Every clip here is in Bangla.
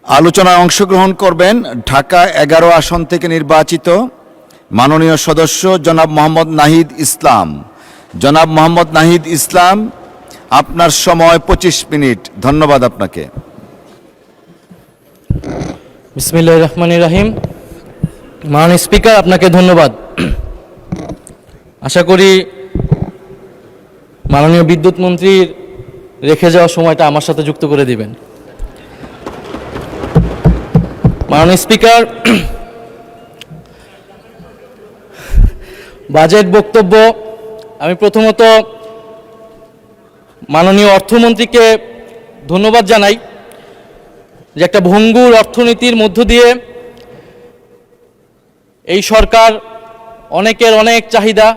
আলোচনায় অংশগ্রহণ করবেন ঢাকা ১১ আসন থেকে নির্বাচিত মাননীয় সদস্য জনাব মোহাম্মদ নাহিদ ইসলাম। জনাব মোহাম্মদ নাহিদ ইসলাম, আপনার সময় ২৫ মিনিট। ধন্যবাদ আপনাকে। বিসমিল্লাহির রহমানির রহিম। মাননীয় স্পিকার, আপনাকে ধন্যবাদ। আশা করি মাননীয় বিদ্যুৎ মন্ত্রীর রেখে যাওয়া সময়টা আমার সাথে যুক্ত করে দিবেন। মাননীয় স্পিকার, বাজেট বক্তব্য আমি প্রথমত মাননীয় অর্থমন্ত্রীকে ধন্যবাদ জানাই যে একটা ভঙ্গুর অর্থনীতির মধ্য দিয়ে এই সরকার অনেকের অনেক চাহিদা,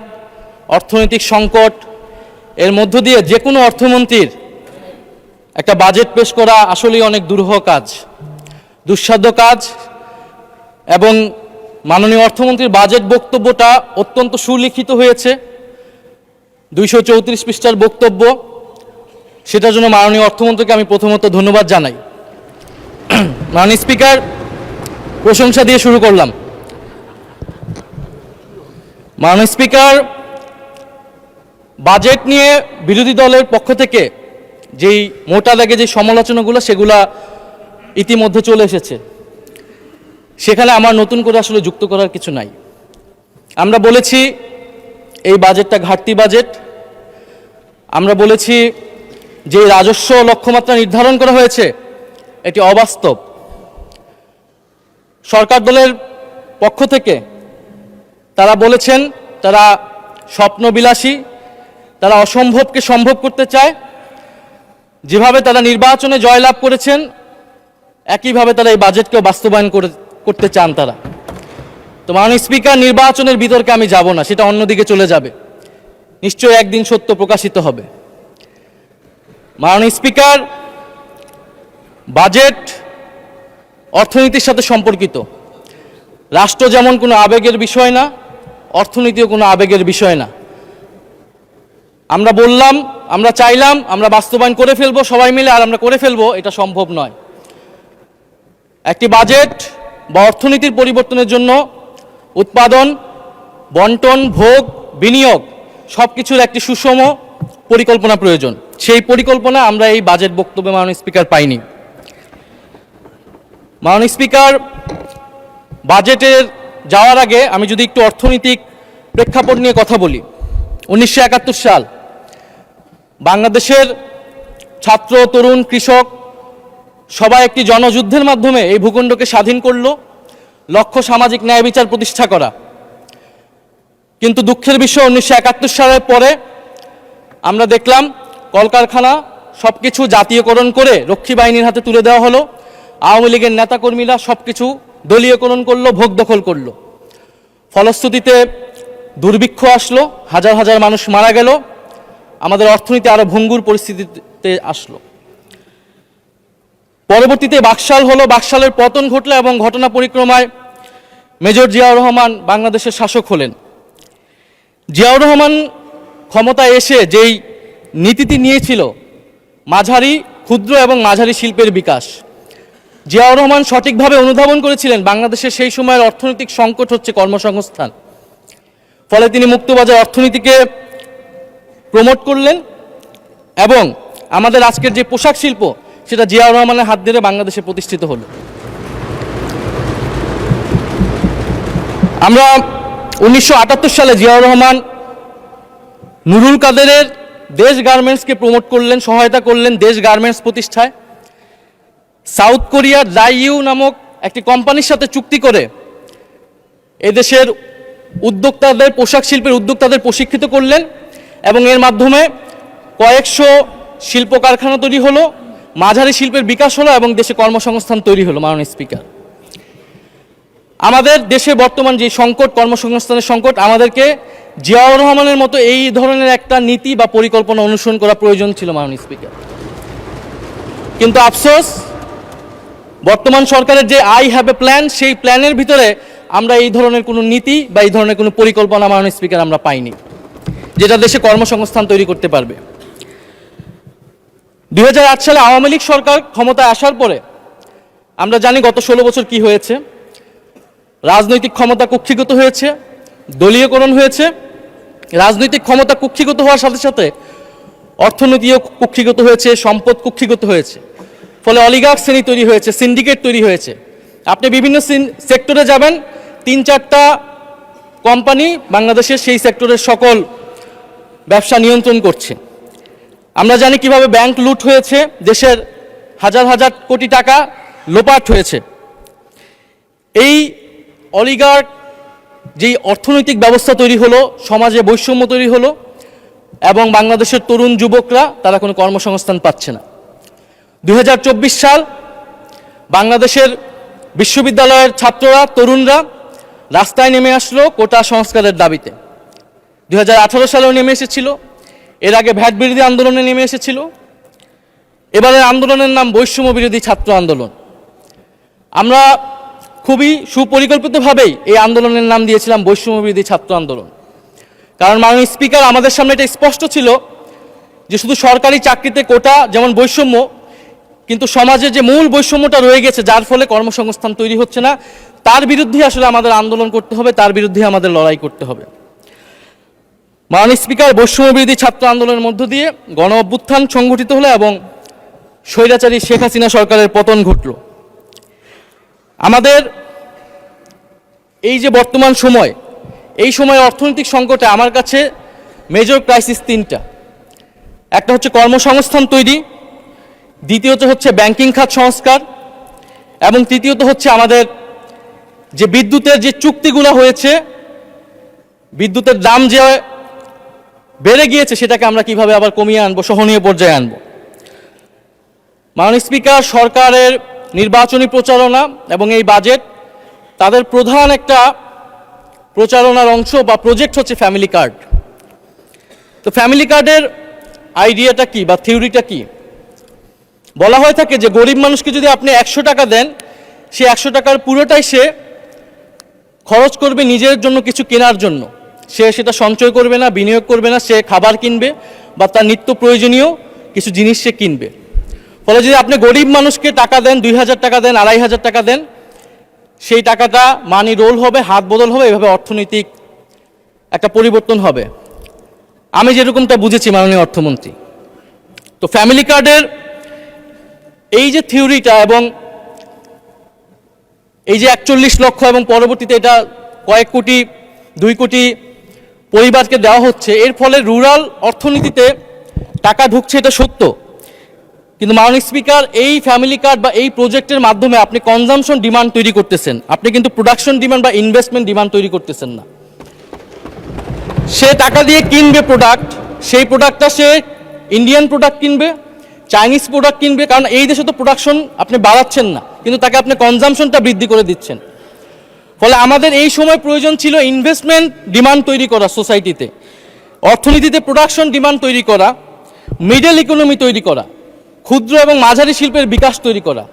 অর্থনৈতিক সংকট এর মধ্য দিয়ে যে কোনো অর্থমন্ত্রীর একটা বাজেট পেশ করা আসলেই অনেক দুরূহ কাজ, দুঃসাধ্য কাজ। এবং মাননীয় অর্থমন্ত্রীর বাজেট বক্তব্যটা অত্যন্ত সুলিখিত হয়েছে, ২৩৪ পৃষ্ঠার বক্তব্য। সেটার জন্য মাননীয় অর্থমন্ত্রীকে আমি প্রথমত ধন্যবাদ জানাই। মাননীয় স্পিকার, প্রশংসা দিয়ে শুরু করলাম। মাননীয় স্পিকার, বাজেট নিয়ে বিরোধী দলের পক্ষ থেকে যেই মোটা দাগে যে সমালোচনাগুলো সেগুলা ইতিমধ্যে চলে এসেছে, সেখানে আমার নতুন করে আসলে যুক্ত করার কিছু নাই। আমরা বলেছি এই বাজেটটা ঘাটতি বাজেট। আমরা বলেছি যে রাজস্ব লক্ষ্যমাত্রা নির্ধারণ করা হয়েছে এটি অবাস্তব। সরকার দলের পক্ষ থেকে তারা বলেছেন তারা স্বপ্নবিলাসী, তারা অসম্ভবকে সম্ভব করতে চায়। যেভাবে তারা নির্বাচনে জয়লাভ করেছেন একইভাবে তারা এই বাজেটকেও বাস্তবায়ন করতে চান তারা। তো মাননীয় স্পিকার, নির্বাচনের বিতর্কে আমি যাব না, সেটা অন্যদিকে চলে যাবে, নিশ্চয়ই একদিন সত্য প্রকাশিত হবে। মাননীয় স্পিকার, বাজেট অর্থনীতির সাথে সম্পর্কিত। রাষ্ট্র যেমন কোনো আবেগের বিষয় না, অর্থনীতিও কোনো আবেগের বিষয় না। আমরা বললাম, আমরা চাইলাম, আমরা বাস্তবায়ন করে ফেলবো সবাই মিলে, আর আমরা করে ফেলবো, এটা সম্ভব নয়। একটি বাজেট বা অর্থনীতির পরিবর্তনের জন্য উৎপাদন, বন্টন, ভোগ, বিনিয়োগ সব কিছুর একটি সুষম পরিকল্পনা প্রয়োজন। সেই পরিকল্পনা আমরা এই বাজেট বক্তব্যে মাননীয় স্পিকার পাইনি। মাননীয় স্পিকার, বাজেটের যাওয়ার আগে আমি যদি একটু অর্থনৈতিক প্রেক্ষাপট নিয়ে কথা বলি। 1971 সাল বাংলাদেশের ছাত্র, তরুণ, কৃষক সবাই একটি জনযুদ্ধের মাধ্যমে এই ভূখণ্ডকে স্বাধীন করল, লক্ষ্য সামাজিক ন্যায় বিচার প্রতিষ্ঠা করা। কিন্তু দুঃখের বিষয় 1971 সালের পরে আমরা দেখলাম কলকারখানা সব কিছু জাতীয়করণ করে রক্ষী বাহিনীর হাতে তুলে দেওয়া হলো। আওয়ামী লীগের নেতাকর্মীরা সব কিছু দলীয়করণ করলো, ভোগ দখল করলো। ফলশ্রুতিতে দুর্ভিক্ষ আসলো, হাজার হাজার মানুষ মারা গেল, আমাদের অর্থনীতি আরো ভঙ্গুর পরিস্থিতিতে আসলো। পরবর্তীতে বাকশাল হলো, বাকশালের পতন ঘটলো এবং ঘটনা পরিক্রমায় মেজর জিয়াউর রহমান বাংলাদেশের শাসক হলেন। জিয়াউর রহমান ক্ষমতায় এসে যেই নীতিটি নিয়েছিল মাঝারি, ক্ষুদ্র এবং মাঝারি শিল্পের বিকাশ, জিয়াউর রহমান সঠিকভাবে অনুধাবন করেছিলেন বাংলাদেশের সেই সময়ের অর্থনৈতিক সংকট হচ্ছে কর্মসংস্থান। ফলে তিনি মুক্তবাজার অর্থনীতিকে প্রমোট করলেন এবং আমাদের আজকের যে পোশাক শিল্প সেটা জিয়াউর রহমানের হাত ধরে বাংলাদেশে প্রতিষ্ঠিত হলো। আমরা 1978 সালে জিয়াউর রহমান নুরুল কাদেরের দেশ গার্মেন্টসকে প্রমোট করলেন, সহায়তা করলেন দেশ গার্মেন্টস প্রতিষ্ঠায়। সাউথ কোরিয়ার দাইইউ নামক একটি কোম্পানির সাথে চুক্তি করে এদেশের উদ্যোক্তাদের, পোশাক শিল্পের উদ্যোক্তাদের প্রশিক্ষিত করলেন এবং এর মাধ্যমে কয়েকশো শিল্প কারখানা তৈরি হলো, মাঝারি শিল্পের বিকাশ হলো এবং দেশে কর্মসংস্থান তৈরি হলো। মাননীয় স্পিকার, আমাদের দেশে বর্তমান যে সংকট, কর্মসংস্থানের সংকট, আমাদেরকে জিয়াউর রহমানের মতো এই ধরনের একটা নীতি বা পরিকল্পনা অনুসরণ করা প্রয়োজন ছিল মাননীয় স্পিকার। কিন্তু আফসোস, বর্তমান সরকারের যে আই হ্যাভ এ প্ল্যান, সেই প্ল্যানের ভিতরে আমরা এই ধরনের কোনো নীতি বা এই ধরনের কোনো পরিকল্পনা মাননীয় স্পিকার আমরা পাইনি, যেটা দেশে কর্মসংস্থান তৈরি করতে পারবে। 2008 সালে আওয়ামী লীগ সরকার ক্ষমতায় আসার পরে আমরা জানি গত 16 বছর কি হয়েছে। রাজনৈতিক ক্ষমতা কুক্ষিগত হয়েছে, দলীয়করণ হয়েছে। রাজনৈতিক ক্ষমতা কুক্ষিগত হওয়ার সাথে সাথে অর্থনীতিও কুক্ষিগত হয়েছে, সম্পদ কুক্ষিগত হয়েছে। ফলে অলিগার্ক শ্রেণী তৈরি হয়েছে, সিন্ডিকেট তৈরি হয়েছে। আপনি বিভিন্ন সেক্টরে যাবেন, 3-4টা কোম্পানি বাংলাদেশের সেই সেক্টরের সকল ব্যবসা নিয়ন্ত্রণ করছে। আমরা জানি কিভাবে ব্যাংক লুট হয়েছে, দেশের হাজার হাজার কোটি টাকা লোপাট হয়েছে। এই অলিগার্ক যেই অর্থনৈতিক ব্যবস্থা তৈরি হলো, সমাজে বৈষম্য তৈরি হলো এবং বাংলাদেশের তরুণ যুবকরা তারা কোনো কর্মসংস্থান পাচ্ছে না। 2024 সাল, বাংলাদেশের বিশ্ববিদ্যালয়ের ছাত্ররা, তরুণরা রাস্তায় নেমে আসলো কোটা সংস্কারের দাবিতে। 2018 সালেও নেমে এসেছিল, এর আগে ভ্যাট বিরোধী আন্দোলনে নেমে এসেছিল। এবারের আন্দোলনের নাম বৈষম্য বিরোধী ছাত্র আন্দোলন। আমরা খুবই সুপরিকল্পিতভাবেই এই আন্দোলনের নাম দিয়েছিলাম বৈষম্য বিরোধী ছাত্র আন্দোলন। কারণ মাননীয় স্পিকার, আমাদের সামনে এটা স্পষ্ট ছিল যে শুধু সরকারি চাকরিতে কোটা যেমন বৈষম্য, কিন্তু সমাজে যে মূল বৈষম্যটা রয়ে গেছে, যার ফলে কর্মসংস্থান তৈরি হচ্ছে না, তার বিরুদ্ধে আসলে আমাদের আন্দোলন করতে হবে, তার বিরুদ্ধে আমাদের লড়াই করতে হবে। মাননীয় স্পিকার, বৈষম্য বিরোধী ছাত্র আন্দোলনের মধ্য দিয়ে গণ অভ্যুত্থান সংগঠিত হলো এবং স্বৈরাচারী শেখ হাসিনা সরকারের পতন ঘটল। আমাদের এই যে বর্তমান সময়, এই সময় অর্থনৈতিক সংকটে আমার কাছে মেজর ক্রাইসিস 3টা। একটা হচ্ছে কর্মসংস্থান তৈরি, দ্বিতীয়ত হচ্ছে ব্যাংকিং খাত সংস্কার এবং তৃতীয়ত হচ্ছে আমাদের যে বিদ্যুতের যে চুক্তিগুলো হয়েছে, বিদ্যুতের দাম যে বেড়ে গিয়েছে সেটাকে আমরা কিভাবে আবার কমিয়ে আনবো, সহনীয় পর্যায়ে আনবো। মাননীয় স্পিকার, সরকারের নির্বাচনী প্রচারণা এবং এই বাজেট, তাদের প্রধান একটা প্রচারণার অংশ বা প্রজেক্ট হচ্ছে ফ্যামিলি কার্ড। তো ফ্যামিলি কার্ডের আইডিয়াটা কি বা থিওরিটা কি? বলা হয়ে থাকে যে গরিব মানুষকে যদি আপনি 100 টাকা দেন, সে 100 টাকার পুরোটাই সে খরচ করবে নিজের জন্য কিছু কেনার জন্য। সে সেটা সঞ্চয় করবে না, বিনিয়োগ করবে না, সে খাবার কিনবে বা তার নিত্য প্রয়োজনীয় কিছু জিনিস সে কিনবে। ফলে যদি আপনি গরিব মানুষকে টাকা দেন, 2000 টাকা দেন, 2500 টাকা দেন, সেই টাকাটা মানি রোল হবে, হাত বদল হবে, এভাবে অর্থনৈতিক একটা পরিবর্তন হবে। আমি যেরকমটা বুঝেছি মাননীয় অর্থমন্ত্রী। তো ফ্যামিলি কার্ডের এই যে থিওরিটা এবং এই যে 41 লক্ষ এবং পরবর্তীতে এটা কয়েক কোটি, 2 কোটি পরিবারকে দেওয়া হচ্ছে, এর ফলে রুরাল অর্থনীতিতে টাকা ঢুকছে, এটা সত্য। কিন্তু মাননীয় স্পিকার, এই ফ্যামিলি কার্ড বা এই প্রজেক্টের মাধ্যমে আপনি কনজামশন ডিমান্ড তৈরি করতেছেন, আপনি কিন্তু প্রোডাকশন ডিমান্ড বা ইনভেস্টমেন্ট ডিমান্ড তৈরি করতেছেন না। সে টাকা দিয়ে কিনবে প্রোডাক্ট, সেই প্রোডাক্টটা সে ইন্ডিয়ান প্রোডাক্ট কিনবে, চাইনিজ প্রোডাক্ট কিনবে, কারণ এই দেশে তো প্রোডাকশন আপনি বাড়াচ্ছেন না, কিন্তু তাকে আপনি কনজামশনটা বৃদ্ধি করে দিচ্ছেন। ফলে আমাদের এই সময় প্রয়োজন ছিল ইনভেস্টমেন্ট ডিমান্ড তৈরি করা, সোসাইটিতে অর্থনীতিতে প্রোডাকশন ডিমান্ড তৈরি করা, মিডল ইকোনমি তৈরি করা, ক্ষুদ্র এবং মাঝারি শিল্পের বিকাশ তৈরি করা।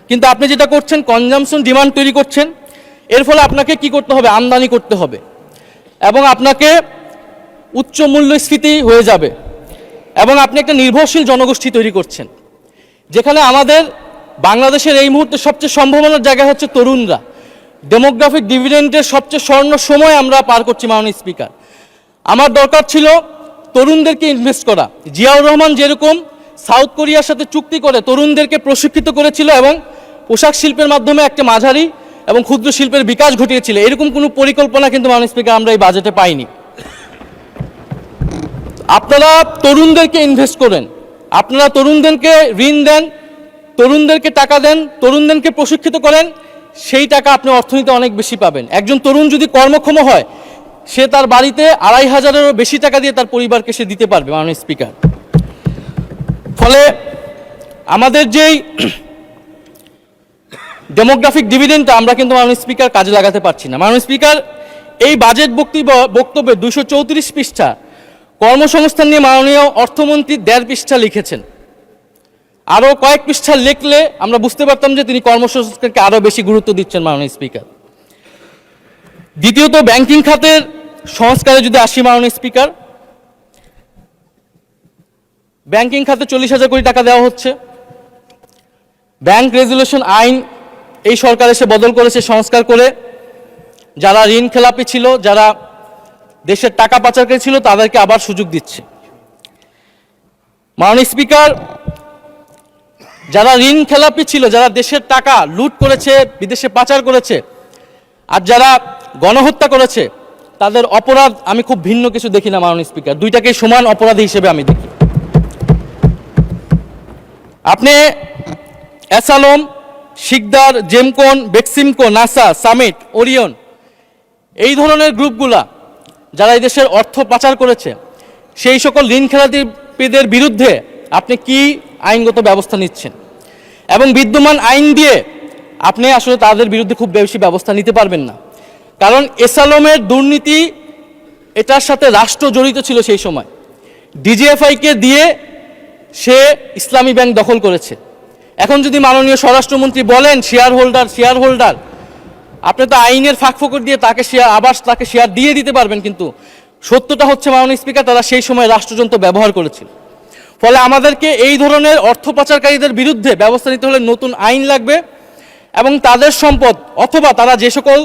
কিন্তু আপনি যেটা করছেন, কনজামশন ডিমান্ড তৈরি করছেন। এর ফলে আপনাকে কি করতে হবে? আমদানি করতে হবে এবং আপনাকে উচ্চ মূল্যস্ফীতি হয়ে যাবে এবং আপনি একটা নির্ভরশীল জনগোষ্ঠী তৈরি করছেন, যেখানে আমাদের বাংলাদেশের এই মুহূর্তে সবচেয়ে সম্ভাবনার জায়গা হচ্ছে তরুণরা। ডেমোগ্রাফিক ডিভিডেন্ডের সবচেয়ে স্বর্ণ সময় আমরা পার করছি মাননীয় স্পিকার। আমার দরকার ছিল তরুণদেরকে ইনভেস্ট করা। জিয়াউর রহমান যেরকম সাউথ কোরিয়ার সাথে চুক্তি করে তরুণদেরকে প্রশিক্ষিত করেছিল এবং পোশাক শিল্পের মাধ্যমে একটা মাঝারি এবং ক্ষুদ্র শিল্পের বিকাশ ঘটিয়েছিল, এরকম কোনো পরিকল্পনা কিন্তু মাননীয় স্পিকার আমরা এই বাজেটে পাইনি। আপনারা তরুণদেরকে ইনভেস্ট করেন, আপনারা তরুণদেরকে ঋণ দেন, তরুণদেরকে টাকা দেন, তরুণদেরকে প্রশিক্ষিত করেন, সেই টাকা আপনি অর্থনীতিতে অনেক বেশি পাবেন। একজন তরুণ যদি কর্মক্ষম হয়, সে তার বাড়িতে 2500-এরও বেশি টাকা দিয়ে তার পরিবারকে সে দিতে পারবে মাননীয় স্পিকার। ফলে আমাদের যেই ডেমোগ্রাফিক ডিভিডেন্ডটা আমরা কিন্তু মাননীয় স্পিকার কাজে লাগাতে পারছি না। মাননীয় স্পিকার, এই বাজেট বক্তব্যে 234 পৃষ্ঠা কর্মসংস্থান নিয়ে মাননীয় অর্থমন্ত্রী 1.5 পৃষ্ঠা লিখেছেন। আরও কয়েক পৃষ্ঠা লিখলে আমরা বুঝতে পারতাম যে তিনি কর্মসংস্থানকে আরও বেশি গুরুত্ব দিচ্ছেন মাননীয় স্পিকার। দ্বিতীয়ত, ব্যাংকিং খাতের সংস্কারে যদি আসি মাননীয় স্পিকার, ব্যাংকিং খাতে 40,000 কোটি টাকা দেওয়া হচ্ছে। ব্যাংক রেজুলেশন আইন এই সরকার এসে বদল করেছে সংস্কার করে, যারা ঋণ খেলাপি ছিল, যারা দেশের টাকা পাচারকারী ছিল, তাদেরকে আবার সুযোগ দিচ্ছে। মাননীয় স্পিকার, যারা ঋণ খেলাপি ছিল, যারা দেশের টাকা লুট করেছে, বিদেশে পাচার করেছে, আর যারা গণহত্যা করেছে, তাদের অপরাধ আমি খুব ভিন্ন কিছু দেখি না মাননীয় স্পিকার, দুইটাকে সমান অপরাধী হিসেবে আমি দেখি। আপনি অ্যাসালম, শিকদার, জেমকন, বেক্সিমকো, নাসা, সামিট, ওরিয়ন, এই ধরনের গ্রুপগুলা যারা এই দেশের অর্থ পাচার করেছে, সেই সকল ঋণ খেলাপিদের বিরুদ্ধে আপনি কি আইনগত ব্যবস্থা নিচ্ছেন? এবং বিদ্যমান আইন দিয়ে আপনি আসলে তাদের বিরুদ্ধে খুব বেশি ব্যবস্থা নিতে পারবেন না, কারণ এসালমের দুর্নীতি, এটার সাথে রাষ্ট্র জড়িত ছিল সেই সময়। ডিজিএফআইকে দিয়ে সে ইসলামী ব্যাংক দখল করেছে। এখন যদি মাননীয় স্বরাষ্ট্রমন্ত্রী বলেন শেয়ার হোল্ডার, আপনি তো আইনের ফাঁকফোকর দিয়ে তাকে শেয়ার দিয়ে দিতে পারবেন, কিন্তু সত্যটা হচ্ছে মাননীয় স্পিকার, তারা সেই সময় রাষ্ট্রযন্ত্র ব্যবহার করেছিল। ফলে আমাদেরকে এই ধরনের অর্থ পাচারকারীদের বিরুদ্ধে ব্যবস্থা নিতে হলে নতুন আইন লাগবে, এবং তাদের সম্পদ অথবা তারা যে সকল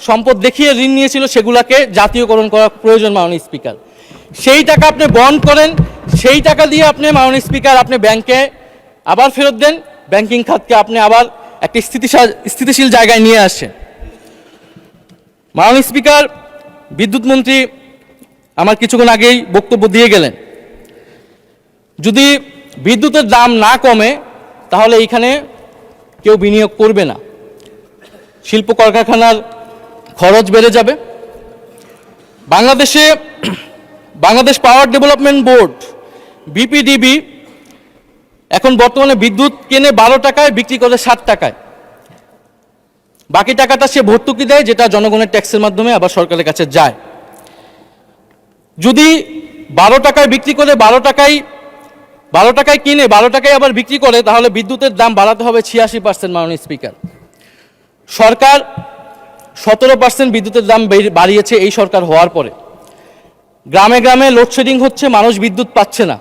সম্পদ দেখিয়ে ঋণ নিয়েছিল সেগুলোকে জাতীয়করণ করা প্রয়োজন মাননীয় স্পিকার। সেই টাকা আপনি বন্ড করেন, সেই টাকা দিয়ে আপনি মাননীয় স্পিকার আপনি ব্যাংকে আবার ফেরত দেন, ব্যাংকিং খাতকে আপনি আবার একটি স্থিতিশীল জায়গায় নিয়ে আসেন। মাননীয় স্পিকার, বিদ্যুৎ মন্ত্রী আমার কিছুক্ষণ আগেই বক্তব্য দিয়ে গেলেন, যদি বিদ্যুতের দাম না কমে তাহলে এইখানে কেউ বিনিয়োগ করবে না, শিল্প কলকারখানার খরচ বেড়ে যাবে। Bangladesh power development board BPDB এখন বর্তমানে বিদ্যুৎ কেনে 12 টাকায়, বিক্রি করে 60 টাকায়। বাকি টাকাটা সে ভর্তুকি দেয়, যেটা জনগণের ট্যাক্সের মাধ্যমে আবার সরকারের কাছে যায়। যদি 12 টাকায় বিক্রি করে 12 টাকায় কিনে 12 টাকায় আবার বিক্রি করে, তাহলে বিদ্যুতের দাম বাড়াতে হবে 86%। মাননীয় স্পিকার, সরকার 17% বিদ্যুতের দাম বাড়িয়েছে এই সরকার হওয়ার পরে। গ্রামে গ্রামে লোডশেডিং হচ্ছে, মানুষ বিদ্যুৎ পাচ্ছে না।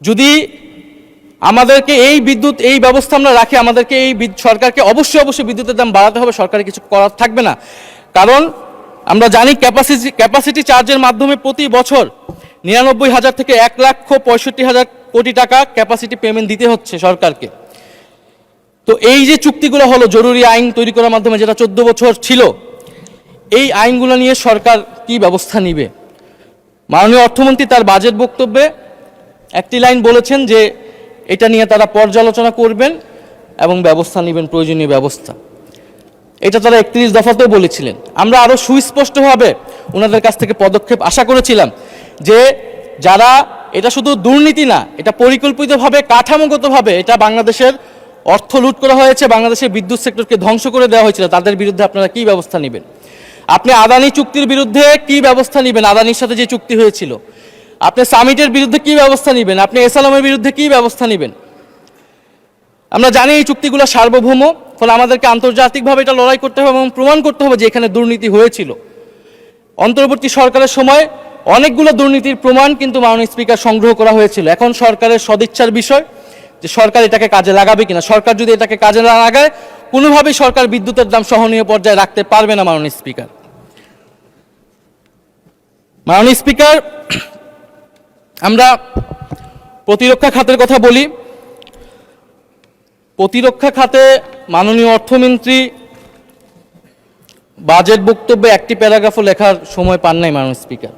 যদি আমাদেরকে এই ব্যবস্থা আমরা রাখি, আমাদেরকে সরকারকে অবশ্যই বিদ্যুতের দাম বাড়াতে হবে, সরকারের কিছু করার থাকবে না। কারণ আমরা জানি ক্যাপাসিটি চার্জের মাধ্যমে প্রতি বছর 99,000 থেকে 1,65,000 কোটি টাকা ক্যাপাসিটি পেমেন্ট দিতে হচ্ছে সরকারকে। তো এই যে চুক্তিগুলো হলো জরুরি আইন তৈরি করার মাধ্যমে, যেটা 14 বছর ছিল, এই আইনগুলো নিয়ে সরকার কি ব্যবস্থা নিবে? মাননীয় অর্থমন্ত্রী তার বাজেট বক্তব্যে একটি লাইন বলেছেন যে এটা নিয়ে তারা পর্যালোচনা করবেন এবং ব্যবস্থা নেবেন, প্রয়োজনীয় ব্যবস্থা। এটা তারা 31 দফাতেও বলেছিলেন। আমরা আরো সুস্পষ্টভাবে ওনাদের কাছ থেকে পদক্ষেপ আশা করেছিলাম, যে যারা, এটা শুধু দুর্নীতি না, এটা পরিকল্পিতভাবে কাঠামোগতভাবে এটা বাংলাদেশের অর্থ লুট করা হয়েছে, বাংলাদেশের বিদ্যুৎ সেক্টরকে ধ্বংস করে দেওয়া হয়েছিল, তাদের বিরুদ্ধে আপনারা কি ব্যবস্থা নেবেন? আপনি আদানি চুক্তির বিরুদ্ধে কি ব্যবস্থা নেবেন? আদানির সাথে যে চুক্তি হয়েছিল, আপনি সামিটের বিরুদ্ধে কি ব্যবস্থা নেবেন? আপনি এসালামের বিরুদ্ধে কি ব্যবস্থা নেবেন? আমরা জানি এই চুক্তিগুলো সার্বভৌম, ফলে আমাদেরকে আন্তর্জাতিকভাবে এটা লড়াই করতে হবে এবং প্রমাণ করতে হবে যে এখানে দুর্নীতি হয়েছিল। অন্তর্বর্তী সরকারের সময় অনেকগুলো দুর্নীতির প্রমাণ কিন্তু মাননীয় স্পিকার সংগ্রহ করা হয়েছিল। এখন সরকারের সদিচ্ছার বিষয় যে সরকার এটাকে কাজে লাগাবে কিনা। সরকার যদি এটাকে কাজে না লাগায়, কোনোভাবেই সরকার বিদ্যুতের দাম সহনীয় পর্যায়ে রাখতে পারবে না। মাননীয় স্পিকার, আমরা প্রতিরক্ষা খাতের কথা বলি। প্রতিরক্ষা খাতে মাননীয় অর্থমন্ত্রী বাজেট বক্তব্যে একটি প্যারাগ্রাফও লেখার সময় পান নাই। মাননীয় স্পিকার,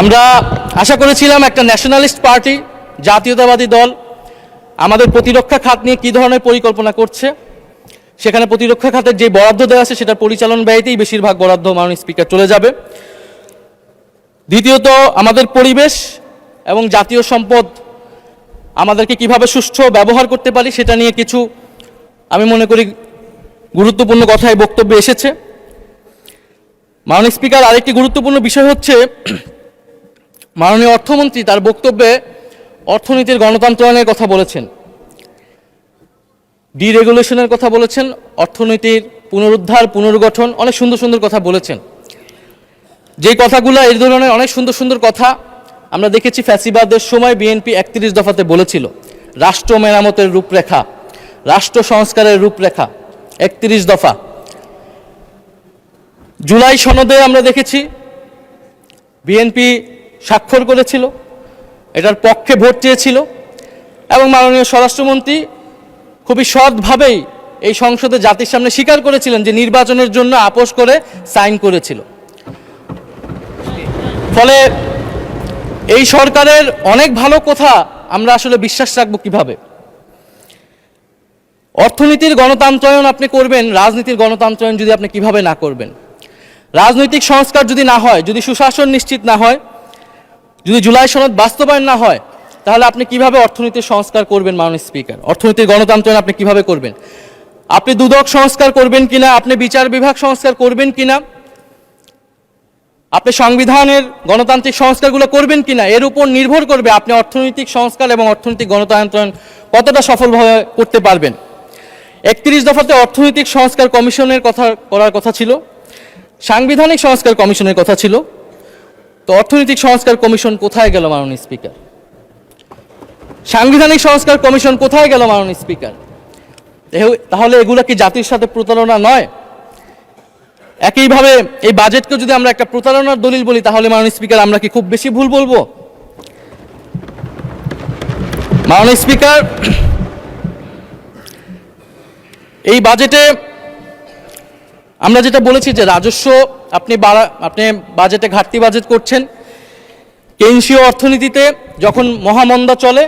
আমরা আশা করেছিলাম একটা ন্যাশনালিস্ট পার্টি, জাতীয়তাবাদী দল আমাদের প্রতিরক্ষা খাত নিয়ে কী ধরনের পরিকল্পনা করছে। সেখানে প্রতিরক্ষা খাতের যে বরাদ্দ দেওয়া আছে সেটার পরিচালন ব্যয়তেই বেশিরভাগ বরাদ্দ মাননীয় স্পিকার চলে যাবে। দ্বিতীয়ত, আমাদের পরিবেশ এবং জাতীয় সম্পদ আমাদেরকে কিভাবে সুষ্ঠু ব্যবহার করতে পারি সেটা নিয়ে কিছু আমি মনে করি গুরুত্বপূর্ণ কথাই বক্তব্যে এসেছে। মাননীয় স্পিকার, আরেকটি গুরুত্বপূর্ণ বিষয় হচ্ছে মাননীয় অর্থমন্ত্রী তার বক্তব্যে অর্থনীতির গণতন্ত্রায়নের কথা বলেছেন, ডিরেগুলেশনের কথা বলেছেন, অর্থনীতির পুনরুদ্ধার, পুনর্গঠন, অনেক সুন্দর সুন্দর কথা বলেছেন। যেই কথাগুলো, এই ধরনের অনেক সুন্দর সুন্দর কথা আমরা দেখেছি ফ্যাসিবাদের সময় বিএনপি 31 দফাতে বলেছিল। রাষ্ট্র মেরামতের রূপরেখা, রাষ্ট্র সংস্কারের রূপরেখা, 31 দফা। জুলাই সনদে আমরা দেখেছি বিএনপি স্বাক্ষর করেছিল, এটার পক্ষে ভোট চেয়েছিল এবং মাননীয় স্বরাষ্ট্রমন্ত্রী খুবই সৎভাবেই এই সংসদে জাতির সামনে স্বীকার করেছিলেন যে নির্বাচনের জন্য আপোষ করে সাইন করেছিল। ফলে এই সরকারের অনেক ভালো কথা আমরা আসলে বিশ্বাস রাখবো কিভাবে? অর্থনীতির গণতন্ত্রায়ন আপনি করবেন, রাজনীতির গণতন্ত্রায়ন যদি আপনি কিভাবে না করবেন? রাজনৈতিক সংস্কার যদি না হয়, যদি সুশাসন নিশ্চিত না হয়, যদি জুলাই সনদ বাস্তবায়ন না হয়, তাহলে আপনি কিভাবে অর্থনীতির সংস্কার করবেন মাননীয় স্পিকার? অর্থনীতির গণতন্ত্রায়ন আপনি কিভাবে করবেন? আপনি দুদক সংস্কার করবেন কিনা, আপনি বিচার বিভাগ সংস্কার করবেন কিনা, আপনি সংবিধানের গণতান্ত্রিক সংস্কারগুলো করবেন কিনা, এর উপর নির্ভর করবে আপনি অর্থনৈতিক সংস্কার এবং অর্থনৈতিক গণতন্ত্রায়ন কতটা সফলভাবে করতে পারবেন। 31 দফাতে অর্থনৈতিক সংস্কার কমিশনের কথা করার কথা ছিল, সাংবিধানিক সংস্কার কমিশনের কথা ছিল, তো অর্থনৈতিক সংস্কার কমিশন কোথায় গেল মাননীয় স্পিকার? সাংবিধানিক সংস্কার কমিশন কোথায় গেল মাননীয় স্পিকার? তাহলে এগুলো কি জাতির সাথে প্রতারণা নয়? একইভাবে এই বাজেটকে যদি আমরা একটা প্রতারণার দলিল বলি, তাহলে মাননীয় স্পিকার আমরা কি খুব বেশি ভুল বলবো? মাননীয় স্পিকার, এই বাজেটে আমরা যেটা বলেছি যে রাজস্ব আপনি বাজেটে ঘাটতি বাজেট করছেন। কেন্দ্রীয় অর্থনীতিতে যখন মহামন্দা চলে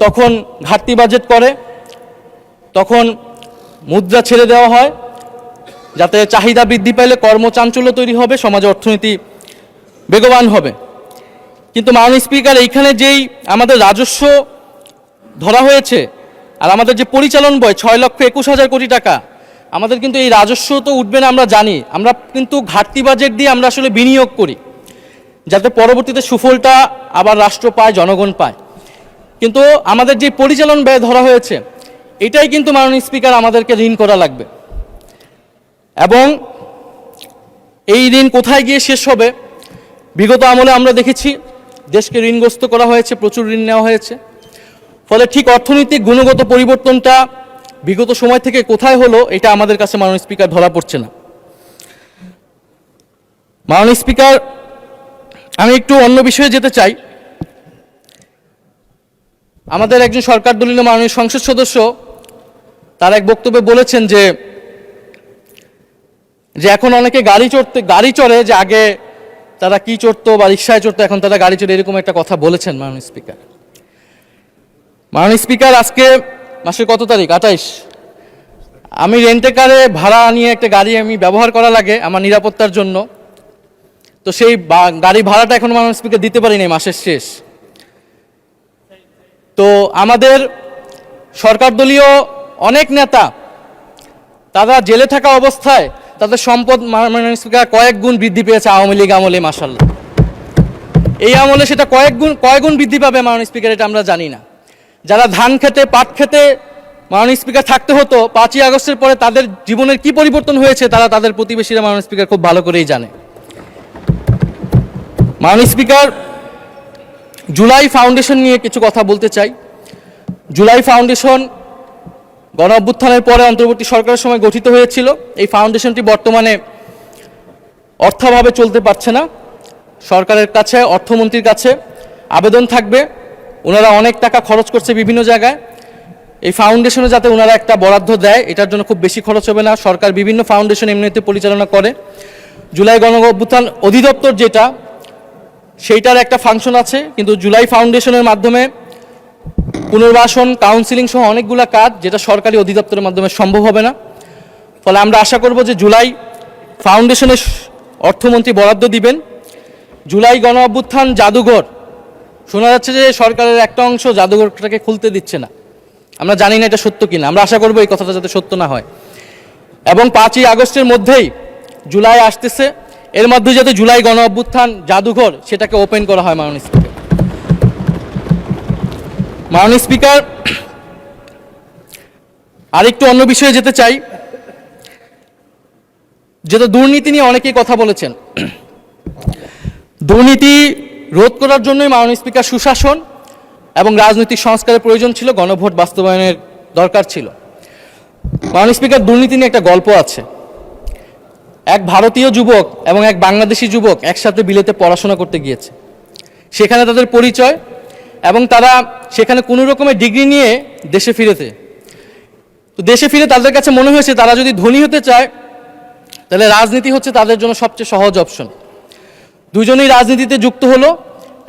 তখন ঘাটতি বাজেট করে, তখন মুদ্রা ছেড়ে দেওয়া হয় যাতে চাহিদা বৃদ্ধি পাইলে কর্মচাঞ্চল্য তৈরি হবে, সমাজে অর্থনীতি বেগবান হবে। কিন্তু মাননীয় স্পিকার, এইখানে যেই আমাদের রাজস্ব ধরা হয়েছে আর আমাদের যে পরিচালন ব্যয় 6,21,000 কোটি টাকা, আমাদের কিন্তু এই রাজস্ব তো উঠবে না আমরা জানি, আমরা কিন্তু ঘাটতি বাজেট দিয়ে আমরা আসলে বিনিয়োগ করি যাতে পরবর্তীতে সুফলটা আবার রাষ্ট্র পায়, জনগণ পায়। কিন্তু আমাদের যে পরিচালন ব্যয় ধরা হয়েছে এটাই কিন্তু মাননীয় স্পিকার আমাদেরকে ঋণ করা লাগবে, এবং এই ঋণ কোথায় গিয়ে শেষ হবে? বিগত আমলে আমরা দেখেছি দেশকে ঋণগ্রস্ত করা হয়েছে, প্রচুর ঋণ নেওয়া হয়েছে। ফলে ঠিক অর্থনৈতিক গুণগত পরিবর্তনটা বিগত সময় থেকে কোথায় হলো এটা আমাদের কাছে মাননীয় স্পিকার ধরা পড়ছে না। মাননীয় স্পিকার, আমি একটু অন্য বিষয়ে যেতে চাই। আমাদের একজন সরকার দলীয় মাননীয় সংসদ সদস্য তার এক বক্তব্যে বলেছেন যে এখন অনেকে গাড়ি চড়ে, যে আগে তারা কি চড়তো বা রিক্সায় চড়তো, এখন তারা গাড়ি চড়ে, এরকম একটা কথা বলেছেন মাননীয় স্পিকার। মাননীয় স্পিকার, আজকে মাসের কত তারিখ? 28। আমি রেন্টে কারে ভাড়া নিয়ে একটা গাড়ি আমি ব্যবহার করা লাগে আমার নিরাপত্তার জন্য, তো সেই গাড়ি ভাড়াটা এখন মাননীয় স্পিকার দিতে পারিনি, মাসের শেষ। তো আমাদের সরকার দলীয় অনেক নেতা তারা জেলে থাকা অবস্থায় তাদের সম্পদ মাননীয় স্পিকার কয়েক গুণ বৃদ্ধি পেয়েছে আওয়ামী লীগ আমলে, মাশাআল্লাহ। এই আমলে সেটা কয়েক গুণ বৃদ্ধি পাবে মাননীয় স্পিকার, এটা আমরা জানি না। যারা ধান খেতে, পাট খেতে মাননীয় স্পিকার থাকতে হতো, 5ই আগস্টের পরে তাদের জীবনের কি পরিবর্তন হয়েছে তারা তাদের প্রতিবেশীরা মাননীয় স্পিকার খুব ভালো করেই জানে। মাননীয় স্পিকার, জুলাই ফাউন্ডেশন নিয়ে কিছু কথা বলতে চাই। জুলাই ফাউন্ডেশন গণ অভ্যুত্থানের পরে অন্তর্বর্তী সরকারের সময় গঠিত হয়েছিল। এই ফাউন্ডেশনটি বর্তমানে অর্থাভাবে চলতে পারছে না। সরকারের কাছে, অর্থমন্ত্রীর কাছে আবেদন থাকবে, ওনারা অনেক টাকা খরচ করছে বিভিন্ন জায়গায়, এই ফাউন্ডেশনে যাতে ওনারা একটা বরাদ্দ দেয়, এটার জন্য খুব বেশি খরচ হবে না। সরকার বিভিন্ন ফাউন্ডেশন এমনিতে পরিচালনা করে। জুলাই গণ অভ্যুত্থান অধিদপ্তর যেটা, সেইটার একটা ফাংশন আছে, কিন্তু জুলাই ফাউন্ডেশনের মাধ্যমে পুনর্বাসন, কাউন্সিলিং সহ অনেকগুলা কাজ যেটা সরকারি অধিদপ্তরের মাধ্যমে সম্ভব হবে না। ফলে আমরা আশা করব যে জুলাই ফাউন্ডেশনের অর্থমন্ত্রী বরাদ্দ দিবেন। জুলাই গণ অভ্যুত্থান জাদুঘর, শোনা যাচ্ছে যে সরকারের একটা অংশ জাদুঘরটাকে খুলতে দিচ্ছে না, আমরা জানি না এটা সত্য কিনা, আমরা আশা করব এই কথাটা যাতে সত্য না হয়। এবং 5ই আগস্টের মধ্যেই জুলাই আসতেছে, এর মধ্যে যাতে জুলাই গণ অভ্যুত্থান জাদুঘর সেটাকে ওপেন করা হয় মাননীয় স্পিকার। মাননীয় স্পিকার, আরেকটু অন্য বিষয়ে যেতে চাই, যেটা দুর্নীতি নিয়ে অনেকেই কথা বলেছেন। দুর্নীতি রোধ করার জন্যই মাননীয় স্পিকার সুশাসন এবং রাজনৈতিক সংস্কারের প্রয়োজন ছিল, গণভোট বাস্তবায়নের দরকার ছিল। মাননীয় স্পিকার, দুর্নীতি নিয়ে একটা গল্প আছে। এক ভারতীয় যুবক এবং এক বাংলাদেশি যুবক একসাথে বিলেতে পড়াশোনা করতে গিয়েছে। সেখানে তাদের পরিচয় এবং তারা সেখানে কোনো রকমের ডিগ্রি নিয়ে দেশে ফিরেছে। তো দেশে ফিরে তাদের কাছে মনে হয়েছে তারা যদি ধনী হতে চায় তাহলে রাজনীতি হচ্ছে তাদের জন্য সবচেয়ে সহজ অপশন। দুজনেই রাজনীতিতে যুক্ত হলো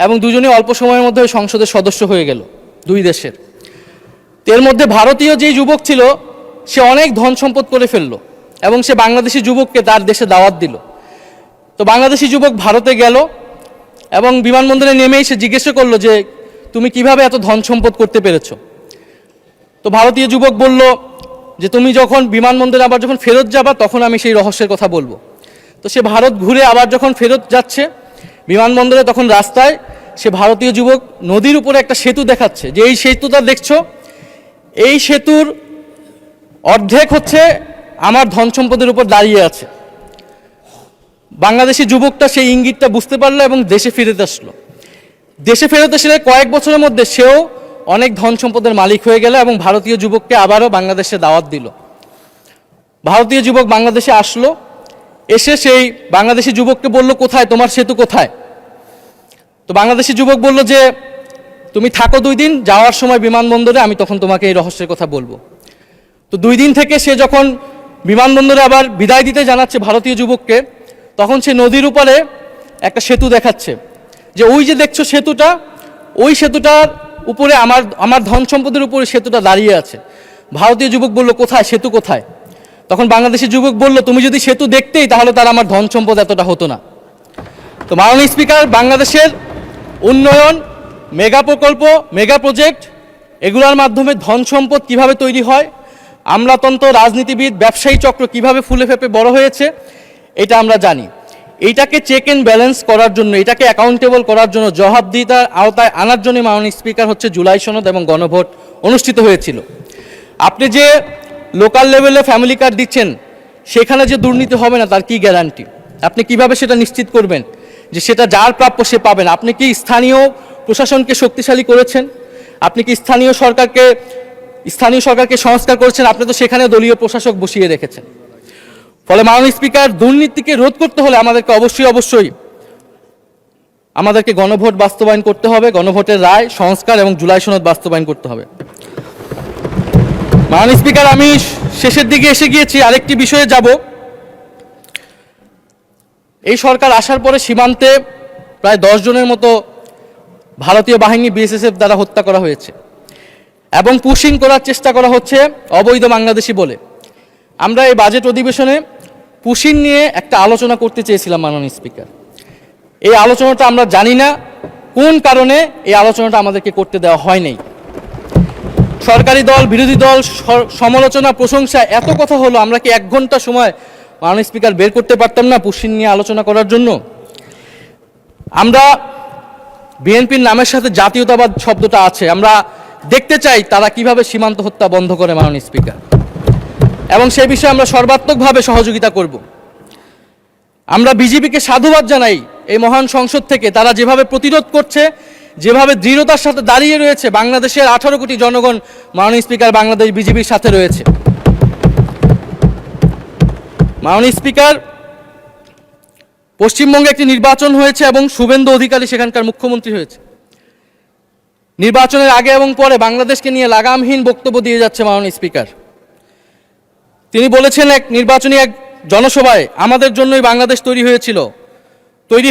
এবং দুজনেই অল্প সময়ের মধ্যে সংসদের সদস্য হয়ে গেল দুই দেশের। এর মধ্যে ভারতীয় যে যুবক ছিল সে অনেক ধন সম্পদ করে ফেললো এবং সে বাংলাদেশি যুবককে তার দেশে দাওয়াত দিল। তো বাংলাদেশি যুবক ভারতে গেল এবং বিমানবন্দরে নেমেই সে জিজ্ঞেস করলো যে তুমি কিভাবে এত ধন সম্পদ করতে পেরেছো। তো ভারতীয় যুবক বলল যে তুমি যখন বিমানবন্দরে আবার যখন ফেরত যাবা তখন আমি সেই রহস্যের কথা বলবো। তো সে ভারত ঘুরে আবার যখন ফেরত যাচ্ছে বিমানবন্দরে, তখন রাস্তায় সে ভারতীয় যুবক নদীর উপরে একটা সেতু দেখাচ্ছে যে এই সেতুটা দেখছো, এই সেতুর অর্ধেক হচ্ছে আমার ধন সম্পদের উপর দাঁড়িয়ে আছে। বাংলাদেশি যুবকটা সেই ইঙ্গিতটা বুঝতে পারলো এবং দেশে ফিরতে আসলো। দেশে ফেরত এসে কয়েক বছরের মধ্যে সেও অনেক ধন সম্পদের মালিক হয়ে গেল এবং ভারতীয় যুবককে আবারও বাংলাদেশে দাওয়াত দিল। ভারতীয় যুবক বাংলাদেশে আসলো, এসে সেই বাংলাদেশি যুবককে বলল কোথায় তোমার সেতু কোথায়। তো বাংলাদেশি যুবক বলল যে তুমি থাকো 2 দিন, যাওয়ার সময় বিমানবন্দরে আমি তখন তোমাকে এই রহস্যের কথা বলবো। তো 2 দিন থেকে সে যখন বিমানবন্দরে আবার বিদায় দিতে জানাচ্ছে ভারতীয় যুবককে, তখন সে নদীর উপরে একটা সেতু দেখাচ্ছে যে ওই যে দেখছো সেতুটা, ওই সেতুটার উপরে আমার ধন সম্পদের উপরে সেতুটা দাঁড়িয়ে আছে। ভারতীয় যুবক বলল কোথায়, সেতু কোথায়? তখন বাংলাদেশি যুবক বলল তুমি যদি সেতু দেখতেই তাহলে তার আমার ধন সম্পদ এতটা হতো না। তো মাননীয় স্পিকার, বাংলাদেশের উন্নয়ন, মেগা প্রকল্প, মেগা প্রজেক্ট, এগুলোর মাধ্যমে ধন সম্পদ কিভাবে তৈরি হয়, আমলাতন্ত্র, রাজনীতিবিদ, ব্যবসায়ী চক্র কিভাবে ফুলে ফেপে বড় হয়েছে এটা আমরা জানি। এইটাকে চেক অ্যান্ড ব্যালেন্স করার জন্য, এটাকে অ্যাকাউন্টেবল করার জন্য, জবাবদিহিতার আওতায় আনার জন্য মাননীয় স্পিকার হচ্ছে জুলাই সনদ এবং গণভোট অনুষ্ঠিত হয়েছিল। আপনি যে লোকাল লেভেলে ফ্যামিলি কার্ড দিচ্ছেন সেখানে যে দুর্নীতি হবে না তার কি গ্যারান্টি? আপনি কিভাবে সেটা নিশ্চিত করবেন যে সেটা যার প্রাপ্য সে পাবেন? আপনি কি স্থানীয় প্রশাসনকে শক্তিশালী করেছেন? আপনি কি স্থানীয় সরকারকে সংস্কার করেছেন? আপনি তো সেখানে দলীয় প্রশাসক বসিয়ে রেখেছেন। ফলে মাননীয় স্পিকার, দুর্নীতিকে রোধ করতে হলে আমাদেরকে অবশ্যই আমাদেরকে গণভোট বাস্তবায়ন করতে হবে, গণভোটের রায়, সংস্কার এবং জুলাই সনদ বাস্তবায়ন করতে হবে। মাননীয় স্পিকার, আমি শেষের দিকে এসে গিয়েছি, আরেকটি বিষয়ে যাব। এই সরকার আসার পরে সীমান্তে প্রায় 10 জনের মতো ভারতীয় বাহিনী বিএসএফ দ্বারা হত্যা করা হয়েছে এবং পুশিং করার চেষ্টা করা হচ্ছে অবৈধ বাংলাদেশি বলে। আমরা এই বাজেট অধিবেশনে পুশিং নিয়ে একটা আলোচনা করতে চেয়েছিলাম মাননীয় স্পিকার। এই আলোচনাটা আমরা জানি না কোন কারণে এই আলোচনাটা আমাদেরকে করতে দেওয়া হয়নি। সরকারি দল, বিরোধী দল, সমালোচনা, প্রশংসা, এত কথা হলো, আমরা কি 1 ঘন্টা সময় মাননীয় স্পিকার বের করতে পারতাম না পুশিং নিয়ে আলোচনা করার জন্য? আমরা বিএনপির নামের সাথে জাতীয়তাবাদ শব্দটা আছে, আমরা দেখতে চাই তারা কিভাবে সীমান্ত হত্যা বন্ধ করে মাননীয় স্পিকার, এবং সেই বিষয়ে আমরা সর্বাত্মকভাবে সহযোগিতা করব। আমরা বিজেপিকে সাধুবাদ জানাই এই মহান সংসদ থেকে, তারা যেভাবে প্রতিরোধ করছে, যেভাবে দৃঢ়তার সাথে দাঁড়িয়ে রয়েছে। বাংলাদেশের 18 কোটি জনগণ মাননীয় স্পিকার বাংলাদেশ বিজেপির সাথে রয়েছে। মাননীয় স্পিকার, পশ্চিমবঙ্গে একটি নির্বাচন হয়েছে এবং শুভেন্দু অধিকারী সেখানকার মুখ্যমন্ত্রী হয়েছে। নির্বাচনের আগে এবং পরে বাংলাদেশকে নিয়ে লাগামহীন বক্তব্য দিয়ে যাচ্ছে মাননীয় স্পিকার। তিনি বলেছেন নির্বাচনী এক জনসভায়, আমাদের জন্যই বাংলাদেশ তৈরি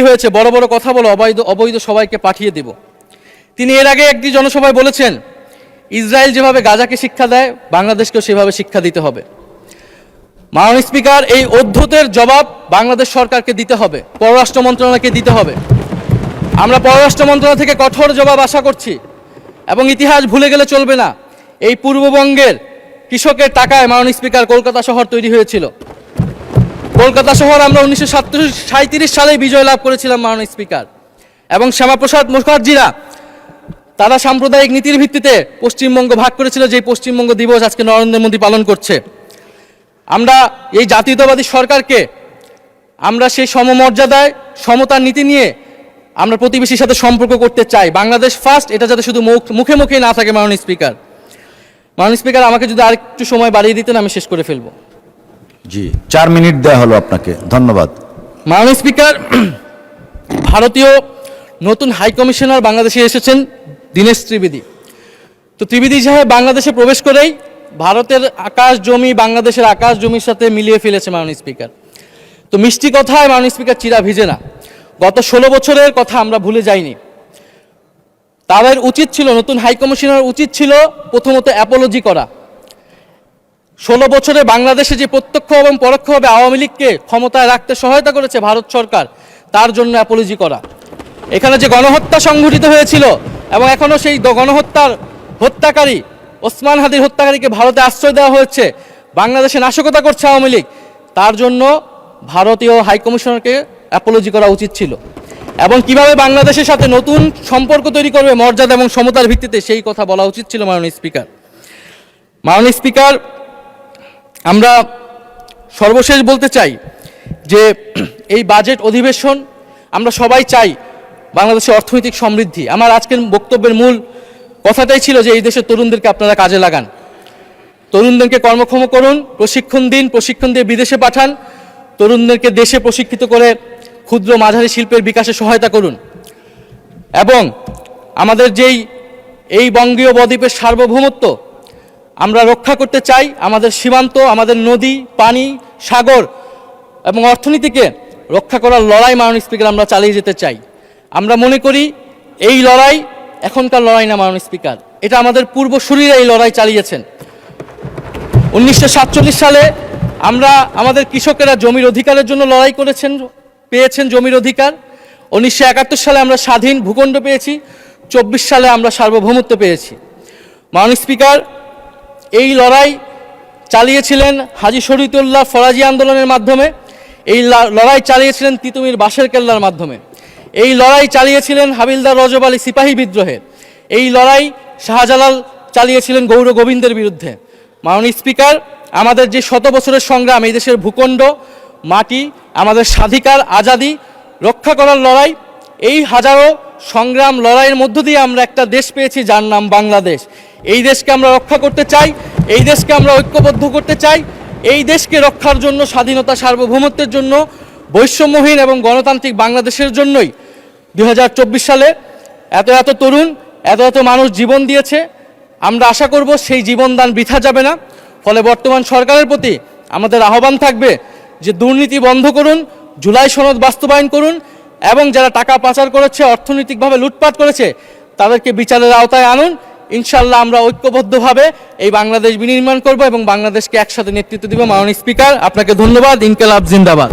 হয়েছে, বড় বড় কথা বলো, অবৈধ সবাইকে পাঠিয়ে দেব। তিনি এর আগে একটি জনসভায় বলেছেন ইসরায়েল যেভাবে গাজাকে শিক্ষা দেয় বাংলাদেশকেও সেভাবে শিক্ষা দিতে হবে। মাননীয় স্পিকার, এই অদ্ভুতের জবাব বাংলাদেশ সরকারকে দিতে হবে, পররাষ্ট্র মন্ত্রণালয়কে দিতে হবে। আমরা পররাষ্ট্র মন্ত্রণালয় থেকে কঠোর জবাব আশা করছি এবং ইতিহাস ভুলে গেলে চলবে না। এই পূর্ববঙ্গের কৃষকের টাকায় মাননীয় স্পিকার কলকাতা শহর তৈরি হয়েছিল। কলকাতা শহর আমরা 1937 সালে বিজয় লাভ করেছিলাম মাননীয় স্পিকার, এবং শ্যামাপ্রসাদ মুখার্জিরা তারা সাম্প্রদায়িক নীতির ভিত্তিতে পশ্চিমবঙ্গ ভাগ করেছিল, যে পশ্চিমবঙ্গ দিবস আজকে নরেন্দ্র মোদী পালন করছে। আমরা এই জাতীয়তাবাদী সরকারকে আমরা সেই সমমর্যাদায় সমতার নীতি নিয়ে আমরা প্রতিবেশীর সাথে সম্পর্ক করতে চাই, বাংলাদেশ ফার্স্ট, এটা যাতে শুধু মুখে মুখে না থাকে। মাননীয় স্পিকার, আমাকে যদি আরেকটু সময় বাড়িয়ে দিতেন আমি শেষ করে ফেলবো। জি, 4 মিনিট দেওয়া হলো আপনাকে, ধন্যবাদ। মাননীয় স্পিকার, ভারতীয় নতুন হাই কমিশনার বাংলাদেশে এসেছেন দীনেশ ত্রিবেদী। তো ত্রিবেদী সাহেব বাংলাদেশে প্রবেশ করেই ভারতের আকাশ জমি বাংলাদেশের আকাশ জমির সাথে মিলিয়ে ফেলেছে মাননীয় স্পিকার। তো মিষ্টি কথায় মাননীয় স্পিকার চিরা ভিজে না, গত 16 বছরের কথা আমরা ভুলে যাইনি। তাদের উচিত ছিল, নতুন হাই কমিশনার উচিত ছিল প্রথমত অ্যাপোলজি করা। 16 বছরে বাংলাদেশে যে প্রত্যক্ষ এবং পরোক্ষভাবে আওয়ামী লীগকে ক্ষমতায় রাখতে সহায়তা করেছে ভারত সরকার, তার জন্য অ্যাপোলজি করা। এখানে যে গণহত্যা সংঘটিত হয়েছিল এবং এখনও সেই গণহত্যার হত্যাকারী ওসমান হাদির হত্যাকারীকে ভারতে আশ্রয় দেওয়া হয়েছে, বাংলাদেশে নাশকতা করছে আওয়ামী লীগ, তার জন্য ভারতীয় হাই কমিশনারকে অ্যাপোলজি করা উচিত ছিল। এবং কিভাবে বাংলাদেশের সাথে নতুন সম্পর্ক তৈরি করবে মর্যাদা এবং সমতার ভিত্তিতে, সেই কথা বলা উচিত ছিল মাননীয় স্পিকার। আমরা সর্বশেষ বলতে চাই যে এই বাজেট অধিবেশন, আমরা সবাই চাই বাংলাদেশের অর্থনৈতিক সমৃদ্ধি। আমার আজকের বক্তব্যের মূল কথাটাই ছিল যে এই দেশের তরুণদেরকে আপনারা কাজে লাগান, তরুণদেরকে কর্মক্ষম করুন, প্রশিক্ষণ দিয়ে বিদেশে পাঠান, তরুণদেরকে দেশে প্রশিক্ষিত করে ক্ষুদ্র মাঝারি শিল্পের বিকাশে সহায়তা করুন। এবং আমাদের এই বঙ্গীয় বদ্বীপের সার্বভৌমত্ব আমরা রক্ষা করতে চাই, আমাদের সীমান্ত, আমাদের নদী, পানি, সাগর এবং অর্থনীতিকে রক্ষা করার লড়াই মাননীয় স্পিকার আমরা চালিয়ে যেতে চাই। আমরা মনে করি এই লড়াই এখনকার লড়াই না মাননীয় স্পিকার, এটা আমাদের পূর্বসূরীরা এই লড়াই চালিয়েছেন। 1947 সালে আমাদের কৃষকেরা জমির অধিকারের জন্য লড়াই পেয়েছেন জমির অধিকার। 1971 সালে আমরা স্বাধীন ভূখণ্ড পেয়েছি, 24 সালে আমরা সার্বভৌমত্ব পেয়েছি। মাননীয় স্পিকার, এই লড়াই চালিয়েছিলেন হাজী শরীয়তুল্লাহ ফরাজি আন্দোলনের মাধ্যমে, এই লড়াই চালিয়েছিলেন তিতুমির বাঁশের কেল্লার মাধ্যমে, এই লড়াই চালিয়েছিলেন হাবিলদার রজব আলী সিপাহী বিদ্রোহে, এই লড়াই শাহজালাল চালিয়েছিলেন গৌর গোবিন্দের বিরুদ্ধে। মাননীয় স্পিকার, আমাদের যে 100 বছরের সংগ্রাম, এই দেশের ভূখণ্ড, মাটি, আমাদের স্বাধিকার, আজাদি রক্ষা করার লড়াই, এই হাজারো সংগ্রাম লড়াইয়ের মধ্য দিয়ে আমরা একটা দেশ পেয়েছি যার নাম বাংলাদেশ। এই দেশকে আমরা রক্ষা করতে চাই, এই দেশকে আমরা ঐক্যবদ্ধ করতে চাই। এই দেশকে রক্ষার জন্য, স্বাধীনতা সার্বভৌমত্বের জন্য, বৈষম্যহীন এবং গণতান্ত্রিক বাংলাদেশের জন্যই 2024 সালে এত তরুণ, এত মানুষ জীবন দিয়েছে। আমরা আশা করব সেই জীবনদান বৃথা যাবে না। ফলে বর্তমান সরকারের প্রতি আমাদের আহ্বান থাকবে যে দুর্নীতি বন্ধ করুন, জুলাই সনদ বাস্তবায়ন করুন এবং যারা টাকা পাচার করেছে, অর্থনৈতিকভাবে লুটপাট করেছে, তাদেরকে বিচারের আওতায় আনুন। ইনশাআল্লাহ আমরা ঐক্যবদ্ধভাবে এই বাংলাদেশ বিনির্মাণ করব এবং বাংলাদেশকে একসাথে নেতৃত্ব দিব। মাননীয় স্পিকার, আপনাকে ধন্যবাদ। ইনকিলাব জিন্দাবাদ।